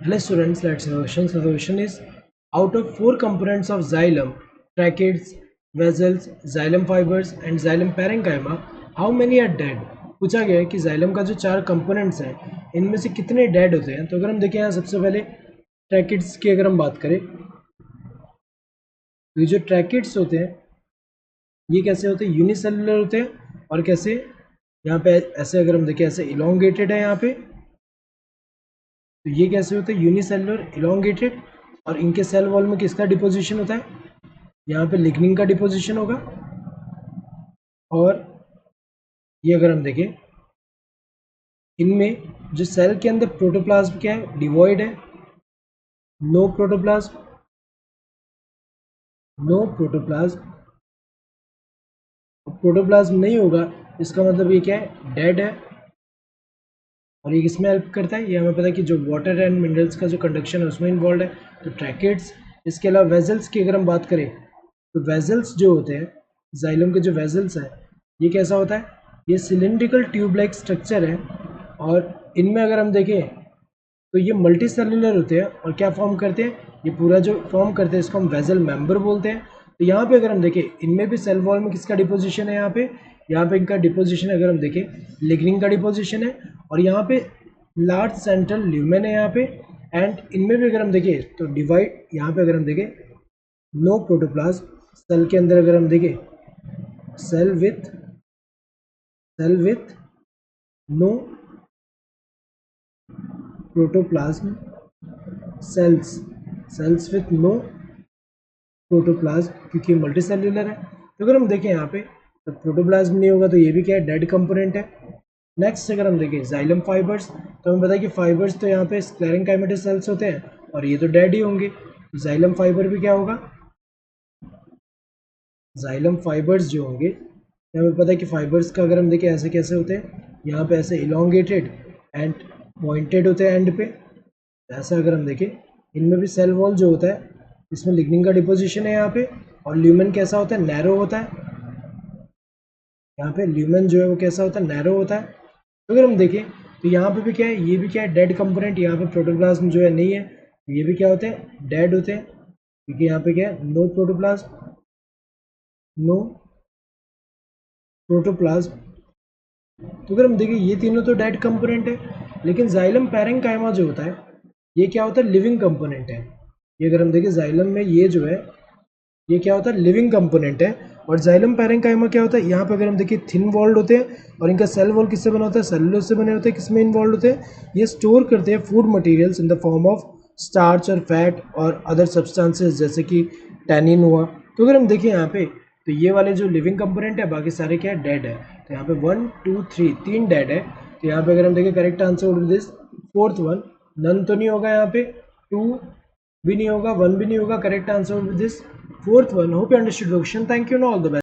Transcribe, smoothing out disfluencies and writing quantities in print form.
Hello students, let's see the question. So the question is, out of four components of xylem, tracheids, vessels, xylem fibers and xylem parenchyma, how many are dead? पूछा गया है कि xylem का जो चार components हैं इनमें से कितने डेड होते हैं। तो अगर हम देखें यहाँ सबसे पहले ट्रैकिड्स की अगर हम बात करें तो ये जो ट्रैकिड्स होते हैं ये कैसे होते हैं, यूनिसेलुलर होते हैं। और कैसे, यहाँ पे ऐसे अगर हम देखें ऐसे इलोंगेटेड है यहाँ पे, तो ये कैसे होते हैं यूनिसेलुलर इलोंगेटेड। और इनके सेल वॉल में किसका डिपोजिशन होता है, यहाँ पे लिग्निन का डिपोजिशन होगा। और ये अगर हम देखें इनमें जो सेल के अंदर प्रोटोप्लाज्म क्या है, डिवॉइड है, no protoplasm, no protoplasm. Protoplasm नहीं होगा इसका मतलब ये क्या है, डेड है। और ये किसमें हेल्प करता है, ये हमें पता है कि जो वाटर एंड मिनरल्स का जो कंडक्शन है उसमें इन्वॉल्व है, तो ट्रैकेट्स। इसके अलावा वेजल्स की अगर हम बात करें तो वेजल्स जो होते हैं, जाइलम के जो वेजल्स हैं ये कैसा होता है, ये सिलिंड्रिकल ट्यूब लाइक स्ट्रक्चर है। और इनमें अगर हम देखें तो ये मल्टी सेलुलर होते हैं और क्या फॉर्म करते हैं, ये पूरा जो फॉर्म करते हैं इसको हम वेजल मेंबर बोलते हैं। तो यहाँ पे अगर हम देखें इनमें भी सेल वॉल में किसका डिपोजिशन है, यहाँ पे इनका डिपोजिशन अगर हम देखें लिग्निन का डिपोजिशन है। और यहाँ पे लार्ज सेंट्रल ल्यूमेन है यहाँ पे। एंड इनमें भी अगर हम देखें तो डिवाइड, यहाँ पे अगर हम देखें नो प्रोटोप्लाज्म, सेल के अंदर अगर हम देखें cell with no protoplasm, cells with no protoplasm, क्योंकि मल्टी सेल्यूलर है। तो अगर हम देखें यहाँ पे तो प्रोटोप्लाज्म नहीं होगा तो ये भी क्या है, डेड कंपोनेंट है। नेक्स्ट अगर हम देखें जाइलम फाइबर्स, तो हमें पता है कि फाइबर्स तो यहाँ पे स्क्लेरेंकाइमेटस सेल्स होते हैं और ये तो डेड ही होंगे। जाइलम फाइबर भी क्या होगा, जाइलम फाइबर्स जो होंगे हमें पता है कि फाइबर्स का अगर हम देखें ऐसे कैसे होते हैं, यहाँ पे ऐसे इलोंगेटेड एंड पॉइंटेड होते हैं एंड पे। ऐसा अगर हम देखें इनमें भी सेल वॉल जो होता है इसमें लिग्निन का डिपोजिशन है यहाँ पे। और ल्यूमेन कैसा होता है, नैरो होता है। यहाँ पे ल्यूमेन जो है वो कैसा होता है, नैरो होता है। तो अगर हम देखें तो यहाँ पे भी क्या है, ये भी क्या है, डेड कंपोनेंट। यहाँ पे प्रोटोप्लाज्म जो है नहीं है, तो ये भी क्या होते हैं, डेड होते हैं, क्योंकि यहाँ पे क्या है, नो प्रोटोप्लाज्म, नो प्रोटोप्लाज्म। तो अगर हम देखें ये तीनों तो डेड कंपोनेंट है, लेकिन जाइलम पैरेंकाइमा जो होता है ये क्या होता है, लिविंग कंपोनेंट है। ये अगर हम देखें जाइलम में ये जो है ये क्या होता है, लिविंग कंपोनेंट है। और जाइलम पैरेंकाइमा क्या होता है, यहाँ पे अगर हम देखिए थिन वॉल्ड होते हैं और इनका सेल वॉल किससे बना होता है, सेलुलोज से बने होते हैं। किसमें इन्वॉल्व होते हैं, ये स्टोर करते हैं food materials in the form of starch और फैट और अदर सब्सटेंसेस जैसे कि टैनिन हुआ। तो अगर हम देखें यहाँ पे तो ये वाले जो लिविंग कंपोनेंट है बाकी सारे क्या है, डेड है। तो यहाँ पे 1 2 3 तीन डेड है। तो यहाँ पे अगर हम देखें correct answer would be this fourth one. None तो नहीं होगा यहाँ पे, 2 भी नहीं होगा, 1 भी नहीं होगा, correct answer would be this fourth one. Hope you understood the question, thank you, all the best.